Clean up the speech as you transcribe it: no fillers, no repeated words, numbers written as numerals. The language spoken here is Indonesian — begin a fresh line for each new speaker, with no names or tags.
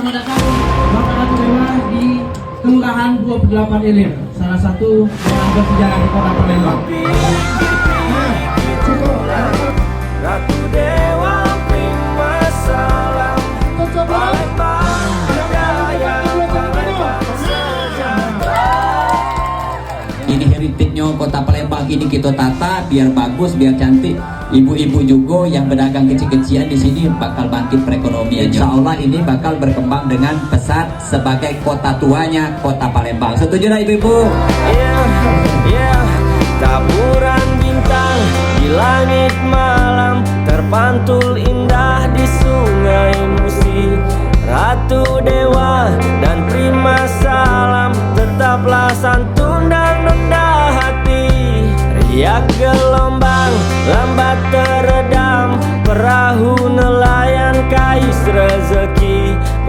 selamat datang Bapak Ratu Dewa di Kelurahan 28 Ilir, salah satu yang bersejarah di Kota Palembang.
Ratu Dewa Prima Salam Palembang Jaya Palembang sejahtera.
Ini heritage-nya Kota Palembang ini kita tata biar bagus, biar cantik. Ibu-ibu juga yang berdagang kecil-kecilan di sini bakal bangkit perekonomian. Insya Allah ini bakal berkembang dengan pesat sebagai kota tuanya Kota Palembang. Setuju lah ibu-ibu?
Yeah, taburan bintang di langit malam terpantul indah di sungai